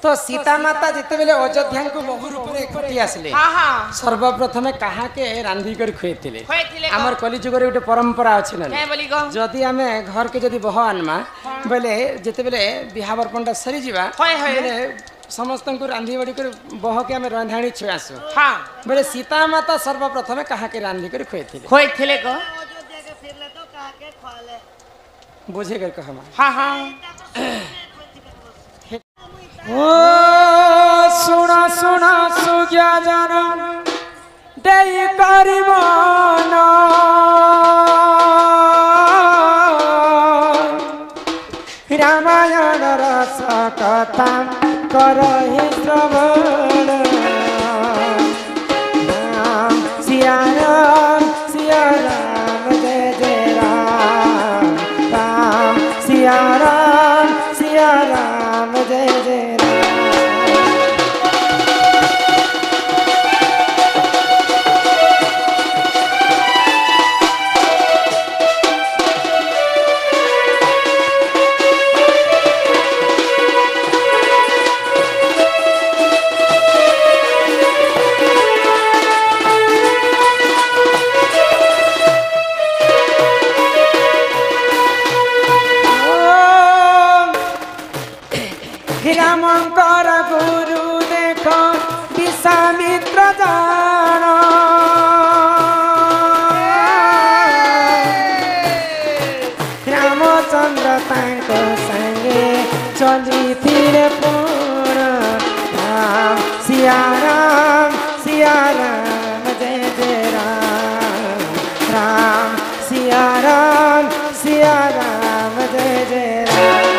तो सीता माता जिते बेले अयोध्या को बहु रूप में खटी आसले सर्वप्रथम कहा के रांधी कर खुएथिले हमर कलिजुग रे गोटे परंपरा अछि न जदि आमे घर के जदि बह आनमा बेले जिते बेले बिहाव पर्पणटा सरी जीवा बेले समस्त को रांधी बड़ी कर बह के आमे रंधाणी छुआसु हां बेले सीता माता सर्वप्रथम कहा के रांधी कर खुएथिले को बुझे कर कह हां हां ओ सुना सुना सुज्ञा जन देई करिमान रामायण रस कथा करहि श्रवण सिया राम जय जय राम राम सिया राम जय जय रामंकर गुरु देख विश्वामित्र जान रामचंद्र तांको संगे चली फिरे पूर्ण राम सिया राम जय जय राम राम सिया राम जय जय राम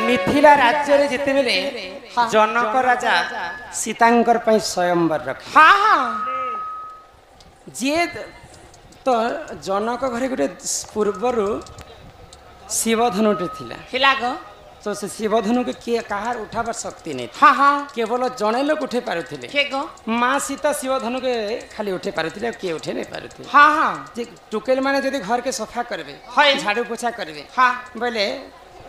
मिथिला राज्य रे जिते बेले जनक राजा सीतांकर पई स्वयंवर रखे जे तो जनक घरे गोटे पूर्वरु शिवधनुटे थिला तो से शिवधनु के किए कहार उठावर शक्ति नहीं केवल जड़े लोग उठे पारुथिले माँ सीता शिवधनु के खाली उठे पारुथिले किए उठे नहीं पारुथिले टुकेल माने यदि घर के सफा करबे झाड़ू पोछा करबे बोले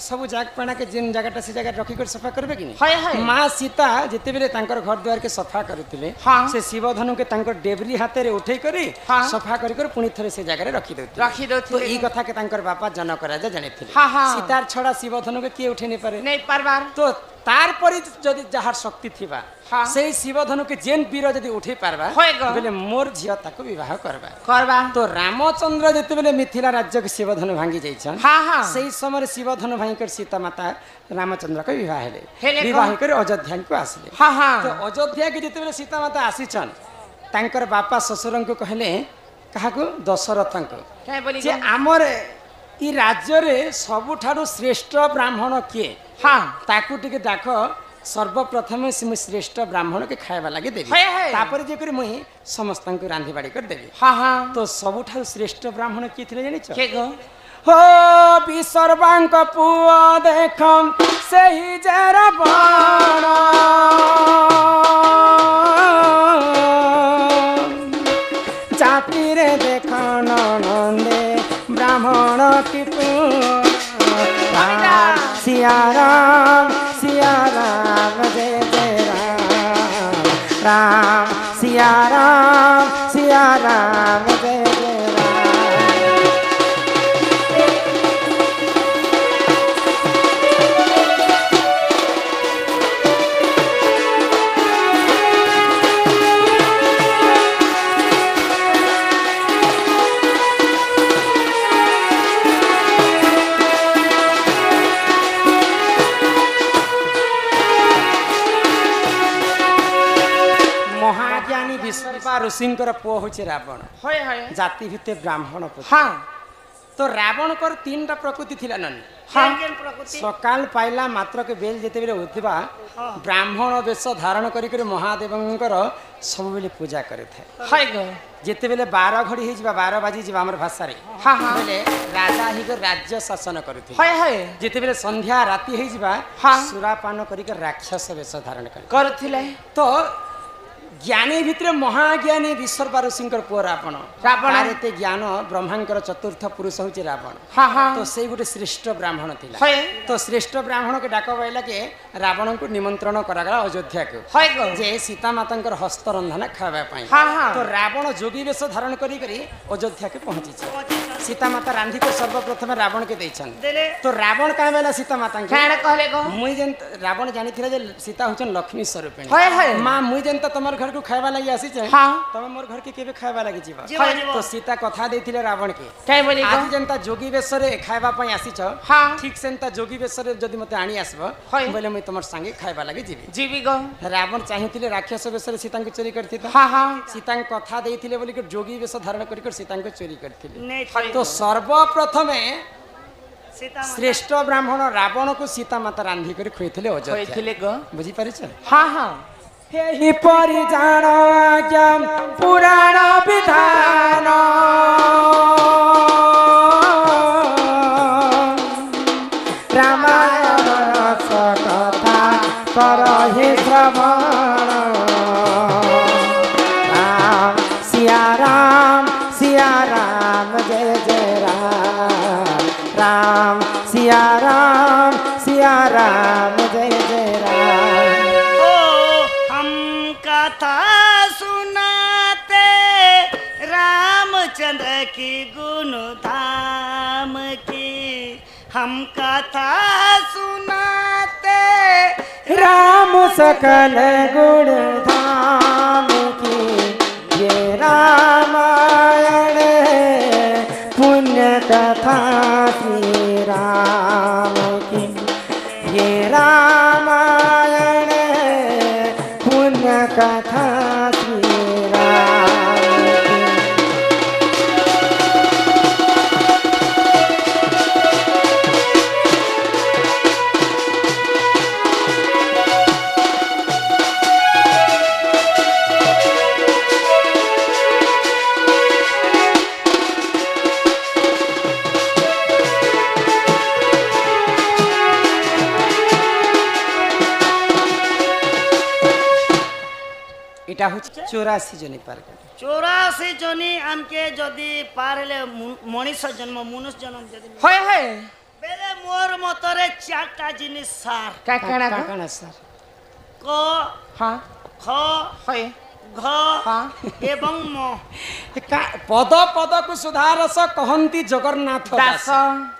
सब जाग पाना के जिन जगह से जगह रखी कर सफा करबे कि नहीं माँ सीता जिते बेले तांकर घर द्वार के सफा करथिले से शिवधनु के तांकर डेबरी हाथे रे उठे करी सफा करी कर पुनी थरे से जगह रे रखी दउथि तो ई कथा के तांकर बापा जनक राजा जानिथिले सीतार छड़ा शिवधनु के किए उठे नहीं पारबार तो तार परि जदि जहार शक्ति थिबा से शिवधनु के जेन वीर जदि उठे पारबा बेले मोर झिया ताको विवाह करबा तो रामचंद्र जते बेले मिथिला राज्य के शिवधनु भांगी जाइछन सेही समय शिवधनु भाई कर सीता माता रामचंद्र के विवाह हेले विवाह कर अयोध्या को आसले तो अयोध्या के जते बेले सीता माता आसीछन तांकर बापा ससुरन को कहले कहा को दशरथन को जे हमर ई राज्य रे सबुठारु श्रेष्ठ ब्राह्मण किए ताकू टिके डाक सर्वप्रथम श्रेष्ठ ब्राह्मण के खाଇବା लगे देवी तापर जे करी मुई समस्त को रांधी बाड़ी कर देवी तो सबुठारु श्रेष्ठ ब्राह्मण किए थिले जानि छ के गो हो विसर्वांक पुआ देखम सही जरा बाण जाति रे देखन नंदे ब्राह्मण की सिया राम जय जय राम राम सिया राम जय जय राम ऋषिंकर पुओ होचे रावण जाति भित्ते ब्राह्मण तो रावण कर तीन टा प्रकृति थिला ननी सकाल पाइला मात्र के बेल जेते बेले उठिबा ब्राह्मण वेश धारण करी महादेवंकर सब बेले पूजा करे थे जेते बेले 12 घड़ी हे जिबा 12 बाजी जिबा हमर भाषा रे बेले राजा ही को राज्य शासन करथे जेते बेले संध्या राति हे जिबा सुरापान करी के राक्षस वेश धारण करथिले तो ज्ञानी भितर महाज्ञानी विश्वर ऋषिंकर पुଅ रावण रावण एते ज्ञान ब्रह्मांकर चतुर्थ पुरुष होची रावण तो से गोटे श्रेष्ठ ब्राह्मण थिला तो श्रेष्ठ ब्राह्मण के डाक पाइला के रावण को निमंत्रण करागला अयोध्या को जे सीता मातांकर हस्त रंधन खावा पाई तो रावण जोगी वेश धारण करी अयोध्या के पहुंची सीता माता रांधी को सर्वप्रथम रावण के दैछन तो रावण का बेला सीता माता मुई जेन रावण जानी थिला जे सीता होचन लक्ष्मी स्वरूपिणी मां मुई जेन तमर घर को खाइबा लागि आसी छै तमे मोर घर के केबे खाइबा लागि जीवा तो सीता कथा देथिले रावण के काय बोली आज जनता जोगी वेश रे खाइबा पई आसी छ ठीक सेंता जोगी वेश रे जदी मते आनी आसबो बोले मैं तमर संगे खाइबा लागि जीवी गो रावण चाहिथिले राक्षस वेश रे सीता के चोरी करथि सीता कथा देथिले बोली के जोगी वेश धारण करी सीता के चोरी करथिले तो सर्वप्रथमे श्रेष्ठ ब्राह्मण रावण को सीता माता रांधी कर खुइथिले अयोध्या बुझी पारि छ हे परि जान ज्ञान पुराण विधान रामायण कथा कर हे श्रवण सिया राम जय जय राम सिया राम जय जय राम कथा सुनाते रामचंद्र की गुण धाम की हम कथा सुनाते राम सकल गुण धाम की ये रामायण पुण्य कथा श्री राम की ये रामायण कथा श्री राम इटा 84 जनी पार कर 84 जनी हमके जदी पार हेले मनुष्य जन्म मनुष्य जन्म जदी होय होय बेले मोर मतरे चारटा जिनिस सार काकाना सर क हां ख होय घ हां एवं म पद पद को सुधारस कहंती जगन्नाथ दास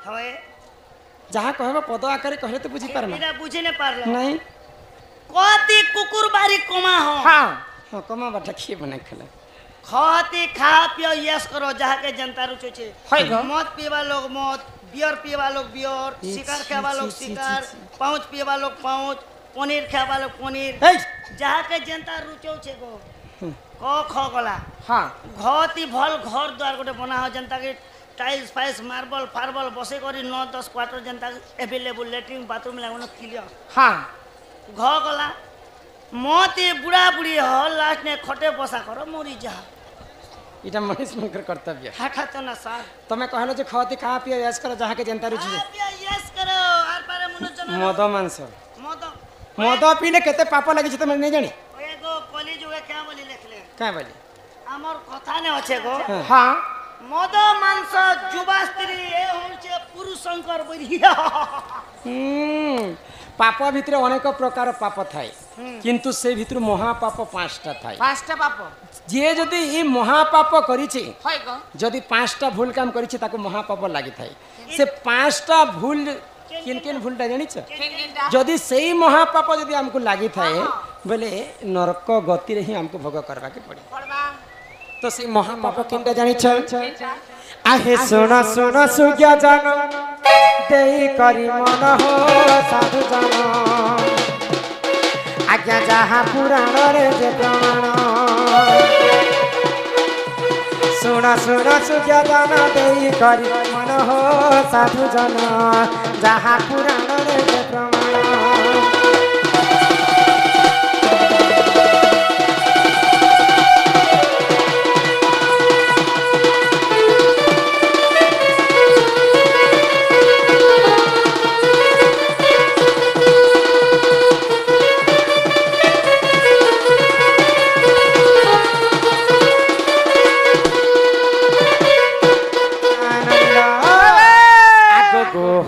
होय जहां कहबो पद आकारे कहले तो बुझी पारना एरा बुझी ने पारला नहीं कति कुकुर बारी कमा हो हां हां कमा बाटा खी बना खला खाती खा पियो यस करो जहाँ के जनता रुचि छे मद पीवा लोग मद बियर पीवा लोग बियर शिकार खावा लोग शिकार पाउच पीवा लोग पाउच पनीर खावा लोग पनीर जहाँ के जनता रुचौ छे गो क ख गला हां घती भल घर द्वार गोटे बना हो जनता के टाइल्स फाइल्स मार्बल फार्बल बसे करी 9-10 क्वार्टर जनता अवेलेबल लेट्रिन बाथरूम लागनो क्लियर हां घ गला मोती बुढ़ा बुढ़ी हो लास्ट ने खटे बसा करो मोरी जा इटा मनीष मंकर कर्तव्य खा खा तो ना सर तमे कहलो जे खती खा पिया यस करो जहाँ के जनता रुचि यस करो आर पारे मनुष्य मद मांस मद मद पीले केते पाप लागि तमे नै जानि एगो कली जुगे क्या बोली लिखले का बोली हमर कथा ने अछि गो हां मद मांस जुवा स्त्री ए होचे पुरुषंकर बरिया पाप भितर अनेक प्रकार पाप थाए किंतु से भितर महापाप 5टा थाए 5टा पाप जे जदि ई महापाप करिछि जदि 5टा भूल काम करिछि ताको महापाप लागि थाए से 5टा भूल किन किन भूलटा जानि छ जदि सेही महापाप जदि हमको लागि थाए बोले नरक गति रे ही हमको भोग करबा के पड़ी तो से महापाप किनटा जानि छ आहे सुन सुन सुज्ञा जन देई करी मन हो साधु जन आज्ञा जहाँ पुराण रे जे प्रमाण सुन सुन सुज्ञा जन देई करी मन सुन हो साधु जन जहाँ पुराण रे प्रमाण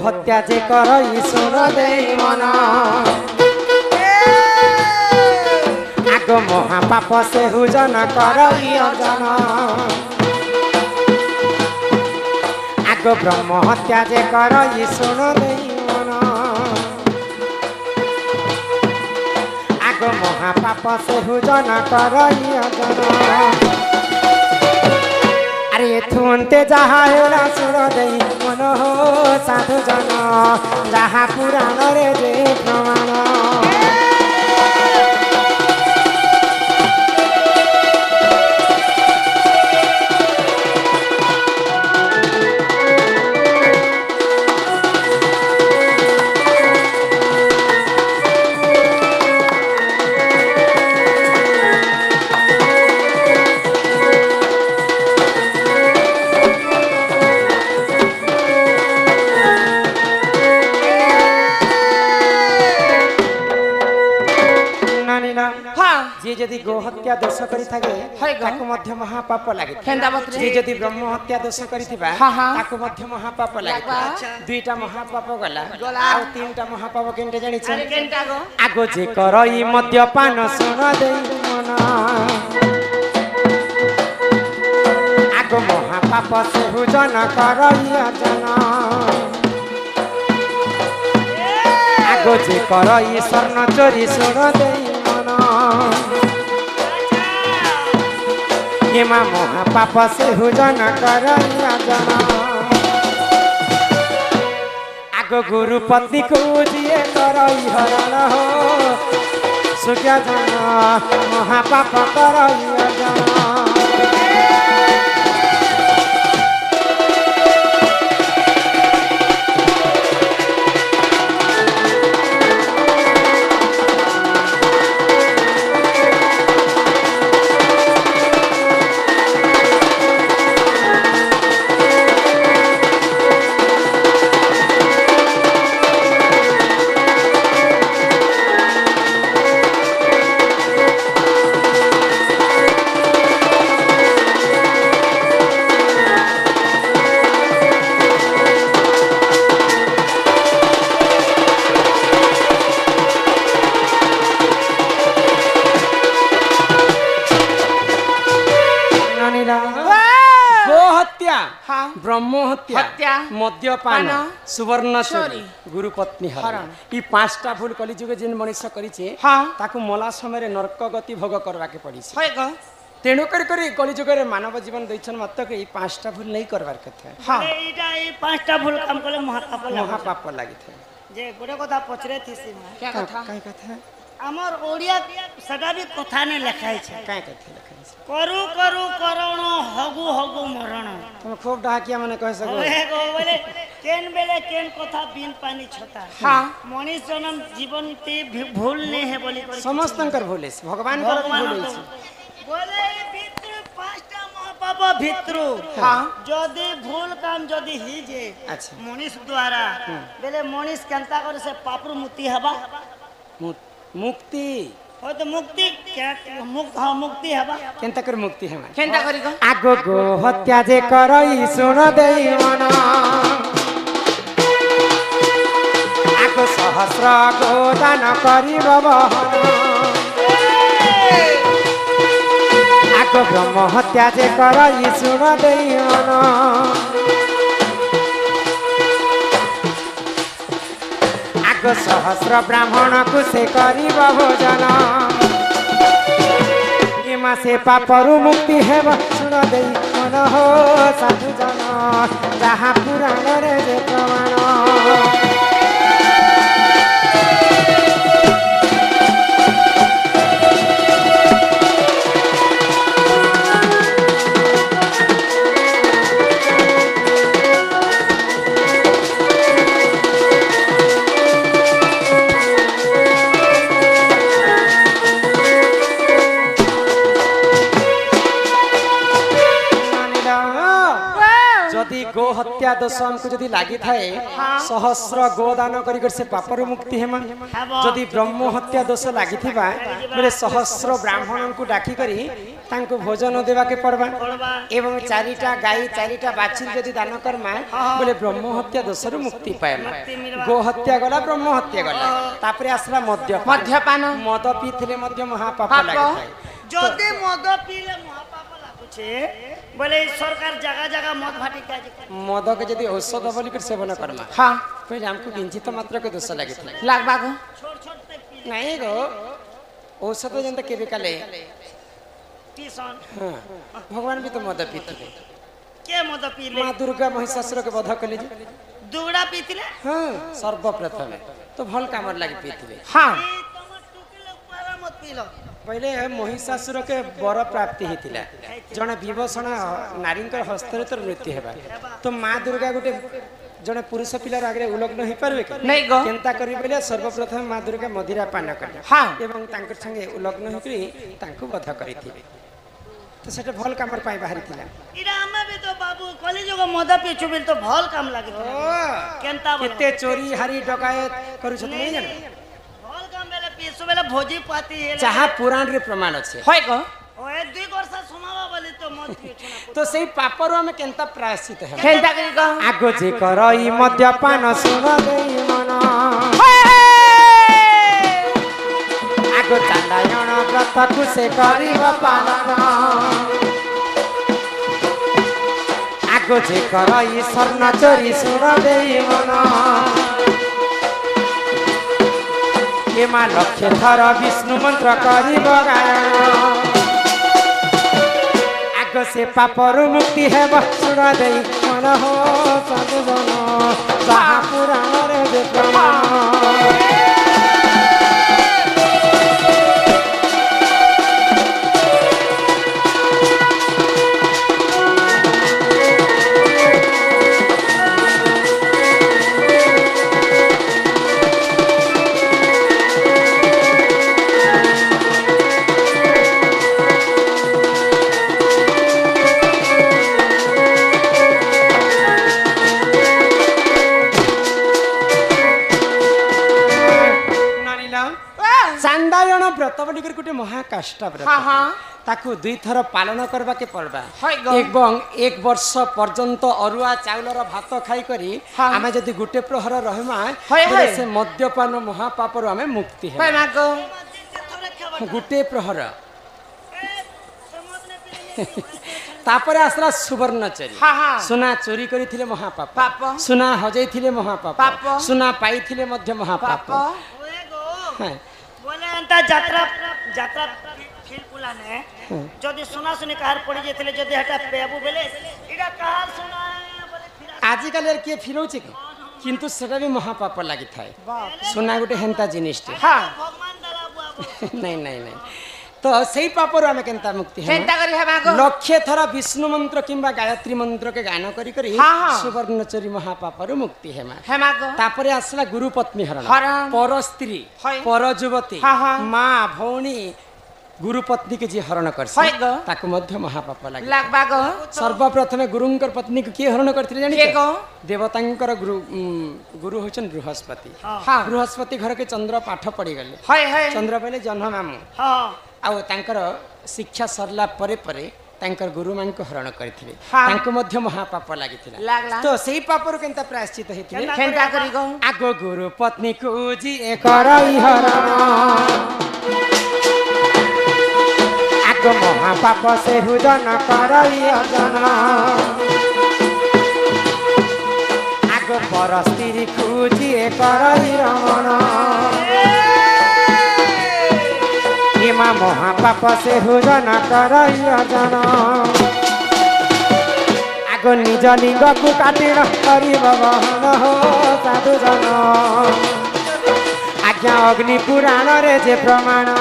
हत्या जे कर ईश्वर दे मन आग महापाप से हुजन कर जन आग ब्रह्म हत्या जे कर ईश्वर दे मन आग महापाप से हुजन कर जन अरे थुनते जहाँ हेरा सुर दे मन हो साधु जन जहाँ पुराण रे जे प्रमाण जे जदि गोहत्या दोष करि थाके ताको मध्य महापाप लागे जे जदि ब्रह्म हत्या दोष करिथिबा ताको मध्य महापाप लागे दुईटा महापाप गला आ तीनटा महापाप केनटे जानि छ आगो जे करई मद्यपान सुन देई मन आगो महापाप से हुजन करई जन आगो जे करई स्वर्ण चोरी सुन देई हेमा महापाप से हुजन कर जन आग गुरु पत्नी को दिए कर हरण हो सूर्य जन महापाप कर जन ब्रह्म हत्या मद्यपान सुवर्ण चोरी गुरु पत्नी हरण ई पांचटा भूल कली जुगे जिन मनुष्य करिছে ताकू मला समय नरक गति भोग करवा के पड़ी तेणु कर कली जुगे मानव जीवन दैछन मत के ई पांचटा भूल नहीं करवार कथा हां एटा ई पांचटा भूल काम कले महापाप लागि थे जे गोटे कथा पछरे थिसी क्या कथा काय कथा हमर ओडिया सदा भी कथा ने लिखाई छै काय कथा लिखाई छै करू करू करण हगु हगु मरण तुम खूब डाकिया माने कह सको बोले केन बेले केन कथा बिन पानी छता हां मनीष जन्म जीवन ते भूल ने है बोली समस्तंकर भूले भगवान कर भूले बोले भित्र पांचटा महापाप भित्र हां जदी भूल काम जदी ही जे अच्छा मनीष द्वारा बेले मनीष केनता करे से पापरु मुक्ति हबा मुक्ति हो तो मुक्ति क्या मुक्त हां मुक्ति हबा केनता कर मुक्ति है केनता करी को आगो गो हत्या जे करई सुन देई मन आगो सहस्र गोदान करी बहन आगो ब्रह्म हत्या जे करई सुन देई मन सहस्र ब्राह्मण को से करीब भोजन इमा से पापरु मुक्ति हेब सुन दे मन हो साधु जन जहाँ पुराण रे जे प्रमाण गो हत्या दोष हमको जदि लागि थाए सहस्र गोदान करी से पापर मुक्ति हेमा जदि ब्रह्म हत्या दोष लागि थिबा बोले सहस्र ब्राह्मण को डाकी करी तांको भोजन देवा के पड़बा एवं चारिटा गाई चारिटा बाछी जदि दान करमा बोले ब्रह्म हत्या दोष रु मुक्ति पाएमा गो हत्या गला ब्रह्म हत्या गला तापरे आसला मद्यपान मद पीथिले मध्य महापाप लागि थाए जदि मद पीले महापाप लागुछे बोले सरकार जगह जगह मद भाटी काज मद के जदि औषध बोली कर सेवन करमा हां पहले हमको किंचित मात्रा के दोष लागि था लागबा गो छोट छोट तक पी नहीं गो औषध जंत केबे काले टीसन हां भगवान भी तो मद पीथिले के मद पीले मां दुर्गा महिषासुर के वध कले दुगड़ा पीथिले हां सर्वप्रथम तो भल कामर लागि पीथिले हां तम टुकिले पारा मत पीलो पहले महिषासुर के वर प्राप्ति हेतिला जने विभूषण नारी हस्तर तर मृत्यु हेबा तो मां दुर्गा गोटे जने पुरुष पिलार आगे उलग्न हो पारबे कि नहीं गो केनता करी बेले सर्वप्रथम मां दुर्गा मदिरा पान करले हां एवं तांकर संगे उलग्न होकरी तांको वध करिथिबे तो सेटा भल कामर पाई बाहरी थिला इरा हमें भी तो बाबू कॉलेज को मद पीछू बिल तो भल काम लागे केनता केते चोरी हारी डकायत करू छ नहीं जानो भल काम बेले पीछू बेले भोजी पाती है जहां पुराण रे प्रमाण अछि होय गो ओए 2 वर्ष सुनावा बोली तो मत पीछू ना तो सेही पापरो हमें केनता प्रायश्चित है केनता करी गो आगो जे करई मद्यपान सुन देई मन आगो चांडायण व्रत को से करिब पालन आगो जे करई स्वर्ण चोरी सुन देई मन एमा लक्ष्य थर विष्णु मंत्र करिब गायन आगो से पापर मुक्ति है सुन देई मन हो साधु जन जहाँ पुराण रे जे प्रमाण चांडायण व्रत बोली गोटे महाकाष्ठा व्रत ताकू 2 थर पालन करबा के पड़बा एवं 1 वर्ष पर्यंत अरुआ चाउलर भात खाई करी आमे जदी गुटे प्रहर रहमा से मद्यपान महापापर आमे मुक्ति है गुटे प्रहर तापरे आसला सुवर्ण चोरी सुना चोरी करिथिले महापाप सुना हजैथिले महापाप सुना पाइथिले मध्य महापाप बोले अंता यात्रा यात्रा फील पुलाने जदी सुना सुनी कार पड़ी जेथिले जदी हटा पेबू बेले इडा कहार सुना बोले फिर आजि काले के फिरौछि किंतु सेटा भी महापाप लागि थाए सुना गुटे हेंता जिनिसटे हां भगवान दला बुआ नहीं नहीं नहीं तो सही पापर आमे केनता मुक्ति है केनता करी हेबा गो लक्ष्य थर विष्णु मंत्र किंबा गायत्री मंत्र के गायन करी करी सुवर्ण चोरी महापापर मुक्ति हेमा गो तापरे आसला गुरु पत्नी हरण पर स्त्री पर युवती मां भौणी गुरु पत्नी के जी हरण करसी ताको मध्य महापाप लागबा गो सर्वप्रथम गुरुंकर पत्नी के हरण करथिले जानि के गो देवतांकर गुरु होचन बृहस्पति बृहस्पति घर के चंद्र पाठ पड़ी गले चंद्र पहले जन्म मामू आउ तांकर शिक्षा सरला परे परे तांकर गुरु मान को हरण करथिले तांको मध्य महापाप लागिथिला तो सेही पापर केनता प्रायश्चित हेथिले केनता करी गो आगो गुरु पत्नी को जी करई हरण आगो महापाप से हुजन करई हरण आगो पर स्त्री खुजी करई रमण एमा महापाप से हुजन करई हरण आगो निज लिंग को काटिण करिब बहन हो साधु जन आज्ञा अग्नि पुराण रे जे प्रमाण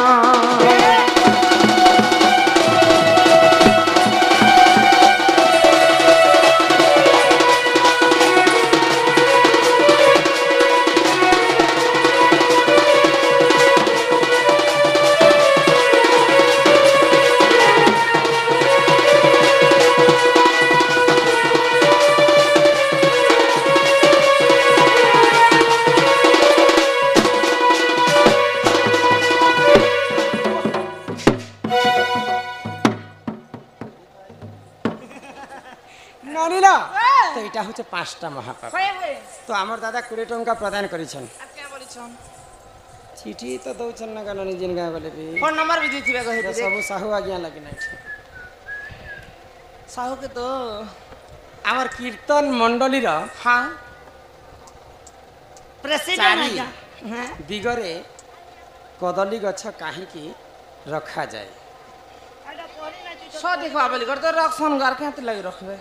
তো এটা হচ্ছে 5টা মহাপাপ হয়ে হয়ে তো আমার দাদা 20 টঙ্কা প্রদান করেছেন আর কে বলিছন চিঠি তো দৌছেন না কেন নিজের গাঁ বলে বি ফোন নাম্বার भी দিथिबे कहे এটা সব সাহু আজ্ঞা লাগি না साहू के तो আমার কীর্তন মণ্ডলীর हाँ प्रेसिडेंट चारी। आज्ञा हाँ দিগরে কদলী গছ কাহিকি রখা যায় एटा पढ़ी ना चुच सो देखो बोली कर तो रख फोन घर के हाथ लगी रखबे